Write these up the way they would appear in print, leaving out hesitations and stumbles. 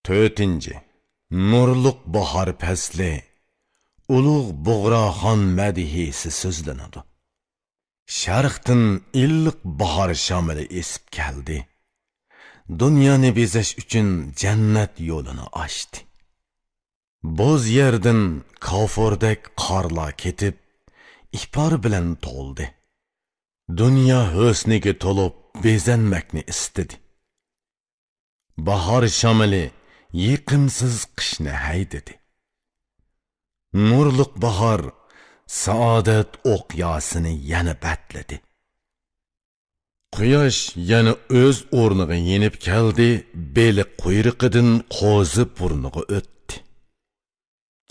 4. Nurluq bahar pasli, ulug' Bug'roxon madhiysi so'zlanadi. Sharqdan illiq bahar shamili esib keldi. Dunyoni bezash uchun jannat yo'lini ochdi. Bo'z yerdan kofordek qorlar ketib, ipor bilan to'ldi. Dunyo husniga to'lib bezanmakni istadi. Bahar shamili yiqimsiz qishni haydadi. Nurliq bahar saodat o'qyosini yana batladi. Quyosh yana o'z o'rniga yenib keldi, beli quyruqidan qo'zi burniga o'tdi.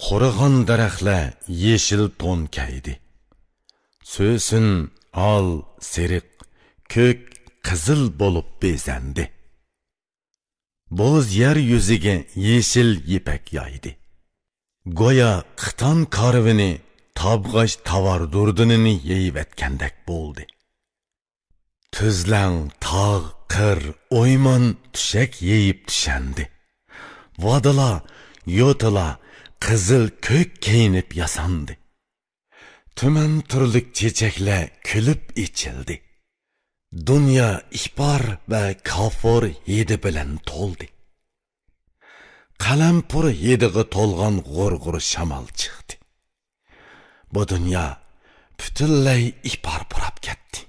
Qurigan daraxtlar yeshil to'n kaydi. So'sin al, seriq, ko'k, qizil bo'lib bezandi. Bo'z yer yuziga yeshil yipak yoydi. Go'yo qiton karvini tabg'ash tovar durdinini yeyivetgandek bo'ldi. Tuzlang, tog', qir, o'ymon tushak yeyib tushandi. Vodilar, yo'tilar qizil ko'k kiyinib yasandi. Tuman turlik chechaklar kulib ichildi. Dunyo ipor va kofir hidi bilan to'ldi. Qalampur hidiga to'lgan g'urg'ur shamol chiqdi. Bu dunyo butunlay ipor purab ketdi.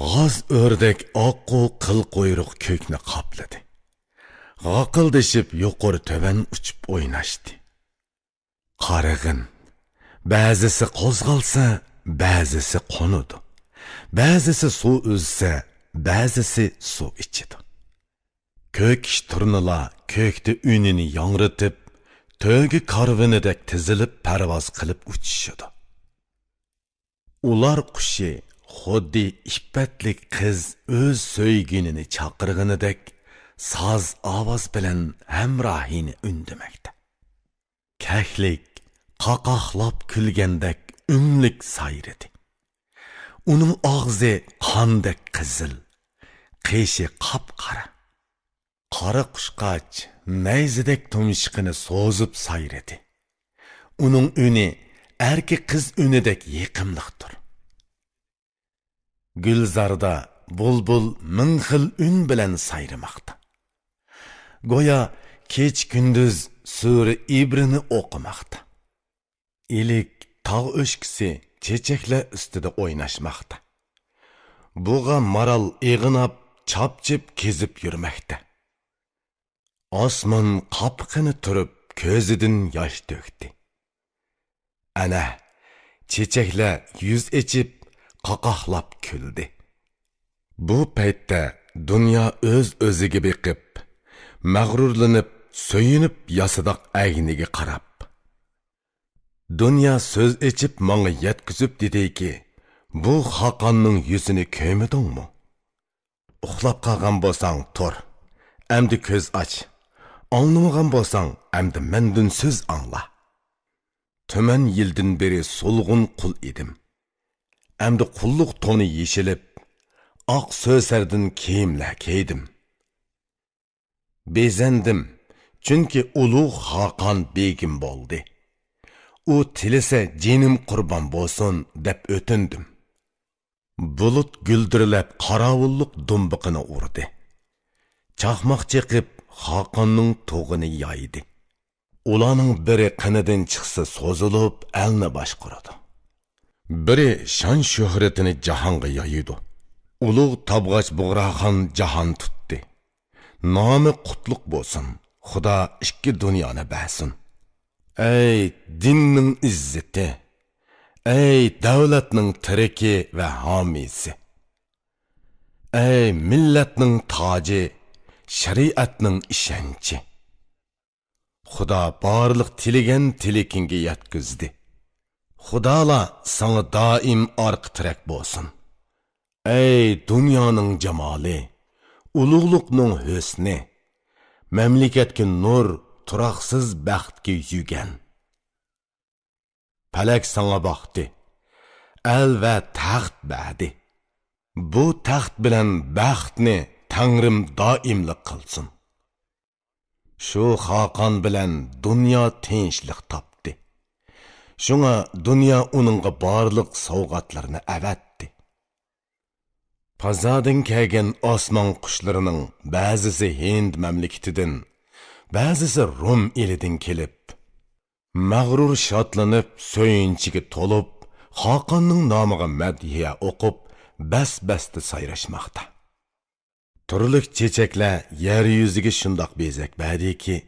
G'oz o'rdak oqqu qil quyruq ko'kni qopladi. G'oqildishib yuqori tuban uchib o'ynashdi. Qarig'in, ba'zisi qo'zg'alsa, ba'zisi qo'nudi. Ba'zisi suv uzsa, ba'zisi suv ichidi. Ko'k turnalar ko'kda unini yongritib, to'gi karvinidek tizilib parvoz qilib uchishidi. Ular qushi xuddi ippatlik qiz o'z so'yginini chaqirganidek soz ovoz bilan hamrohini undimakda. Kahlik qaqoqlab kulgandek unlik sayridi. Uning og'zi qondek qizil, qishi qop-qora. Qora qushqoch nayzidek tumshug'ini so'zib sayridi. Uning uni erki qiz unidek yiqimliqdir. Gulzarda bulbul ming xil un bilan sayramoqda. Go'yo kech kunduz sura ibrini o'qimoqda. Ilik tog' o'shkisi chechaklar ustida o'ynashmoqda. Buğa maral eg'inab chopchib kezib yurmoqda. Osmon qopqini turib ko'zidan yosh to'kdi. Ana chechaklar yuz echib qaqoqlab kuldi. Bu paytda dunyo o'z-o'ziga beqib, mag'rurlanib, so'yinib yasidoq agniga qarab. Dunyo so'z echib menga yetkizib dediki, bu Xoqonning yuzini ko'midingmi? Uxlab qolgan bo'lsang tur, endi ko'z och. Anlamagan bo'lsang, endi mendan so'z angla. Tuman yildan beri solg'un qul edim. Endi qulluq to'ni yeshilib, oq so'zlardan kiyimlar kiydim. Bezandim, chunki ulug' Xoqon begim bo'ldi. U tilisa jinim qurbon bo'lsin deb o'tindim. Bulut guldirilab qorovullik dumbiqini urdi. Chaqmoq chiqib Xoqonning tug'ini yoydi. Ularning biri qinidan chiqsa so'zilib elni boshqaradi. Biri shon shuhratini jahonga yoyidi. Ulug' Tabg'ach Bug'roxon jahon tutdi. Nomi qutlug' bo'lsin. Xudo ikki dunyoni bersin. Ey dinning izzati, ey davlatning tiriki va homiysi, ey millatning toji, shariatning ishonchi. Xudo barliq tilagan tilikingga yetkizdi. Xudolar sana doim orqa tirak bo'lsin. Ey dunyoning jamoli, ulug'liqning husni, mamlakatga nur, turaqsiz baxtga yugan. Palak sana baxti, el va taxt berdi. Bu taxt bilan baxtni Tangrim doimlik qilsin. Şu Hakan bilen dünya tinchlik tapdı. Şuna dünya onunğa barlıq sovgatlarını əvətdi. Pazadın kelgen osman quşlarının ba'zisi Hind memleketidən, ba'zisi Rum elidən kelib, mağrur şatlanıp söyünçigi tolup, Hakanның namıga madhiya okup, bas-basti sayraşmaqda. Turlik çiçekler yeryüzüge şundaq bezek badi ki,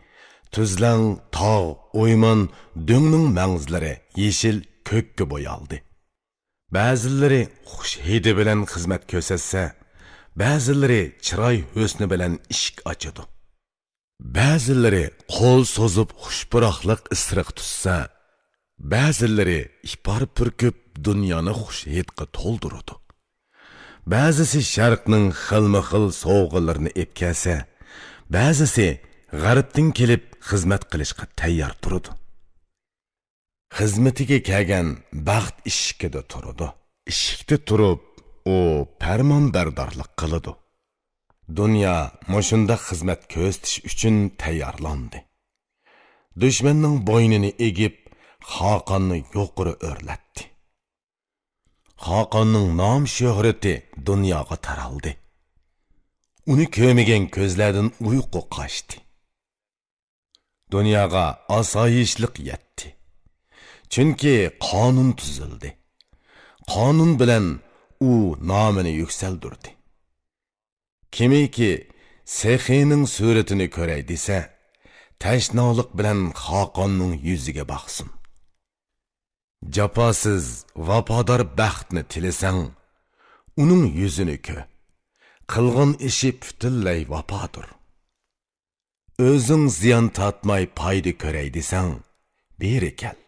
tuzlang, tağ, oyman, döngning mangzlari yeşil kökke boyaldı. Ba'zilari xush hidi bilan xizmat ko'rsatsa, ba'zilari chiroy husni bilan eshik ochadi. Ba'zilari qo'l so'zib xushpuroqlik isriq tutsa, ba'zilari ipar purkib dunyoni xush hidga to'ldiradi. Ba'zisi sharqning xilma-xil sovg'alarini epkasa, ba'zisi g'arbdan kelib xizmat qilishga tayyor turadi. Xizmatiga kelgan baxt eshikida turadi. Eshikda turib, u farmonbardorlik qiladi. Dunyo mushunda xizmat ko'rsatish uchun tayyorlandi. Dushmanning bo'ynini egib, Hakanni yuqori o'rlatdi. Hakanның nom shuhrati dunyoga taraldi. Uni ko'rmagan ko'zlardan uyqu qochdi. Dunyoga osoyishlik yetdi. Chunki qonun tuzildi. Qonun bilan u nomini yuksaldirdi. Kimiki Sexining suratini ko'ray desa, tashnolik bilan Hakanning yuziga baqsin. Jafosiz, vafodor baxtni tilasang, uning yuzini ko'r. Qilgan ishi butunlay vafodir. O'zing ziyon tatmay foyda ko'ray desang, beri kel.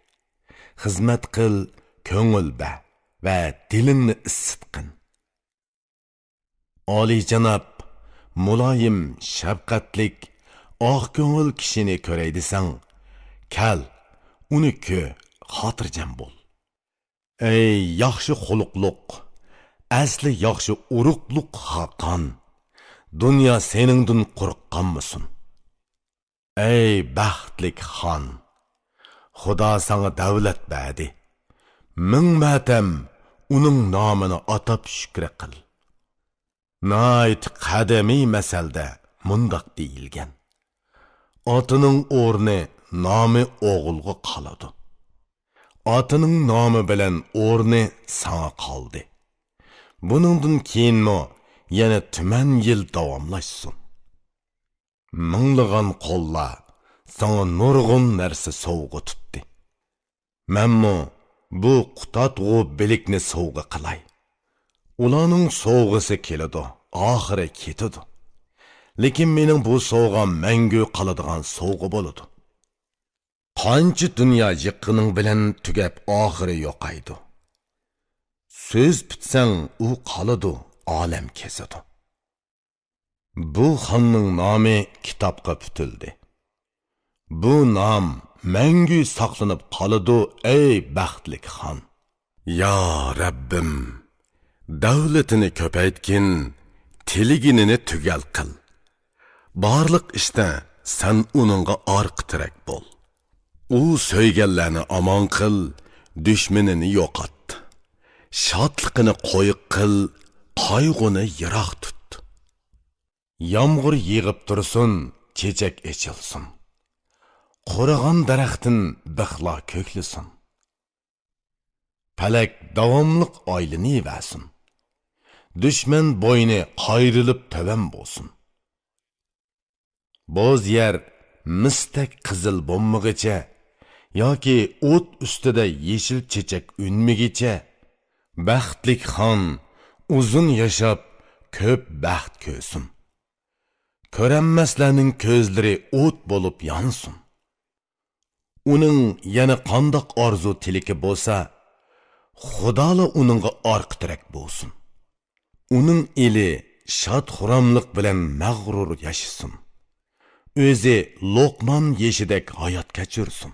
Xizmat qil, ko'ngil ba va dilingni isitqin. Oliyjanob, muloyim, shafqatlik, oq ko'ngil kishini ko'ray desang, kel, uni ko'r. Xotirjam bo'l. Ey yaxshi xuluqliq, asli yaxshi uruqliq Hakan, dunyo seningdan qo'rqqanmisin? Ey baxtlik xon, Xudo sana davlat berdi. Ming matam uning nomini atab shukr qil. Nayt qadimiy masalda mundoq deyilgan. Otining o'rni nomi o'g'ilga qoladi. Otining nomi bilan o'rni sana qoldi. Buningdan keyinmi yana tuman yil davomlashsin. Minglagan qo'llar sana nurg'un narsa sovg'a tutdi. Menmi bu qutatg'u bilikni sovg'a qilay. Ularning sovg'asi keladi, oxiri ketadi. Lekin mening bu sovg'am mangu qoladigan sovg'a bo'ladi. Qancha dunyo yiqining bilan tugab oxiri yo'qaydi. So'z bitsang u qoladi, olam kesadi. Bu xonning nomi kitobga putildi. Bu nom mangu saqlanib qoladi, ey baxtlik xon. Ya Rabbim, davlatini ko'paytgin, tiliginini tugal qil. Barliq ishda sen uningga orqitirak bo'l. U so'yganlarni amon qil, dushmanini yo'qot. Shodligini qo'yiq qil, qayg'uni yiroq tut. Yomg'ir yig'ib tursin, chechak echilsin. Qurigan daraxtin bixlo ko'klisin. Falak davomliq oylini versin. Dushman bo'yni qayrilib tavam bo'lsin. Bo'z yer mistak qizil bo'lmagicha yoki o't ustida yeshil chechak unmigicha baxtlik xon uzun yashab ko'p baxt ko'rsin. Ko'ranmaslarning ko'zlari o't bo'lib yonsin. Uning yana qandoq orzu tiliki bo'lsa, Xudola uningga orqitirak bo'lsin. Uning eli shod xuramlik bilan mag'rur yashasin. O'zi Loqman yeshidek hayot kechirsin.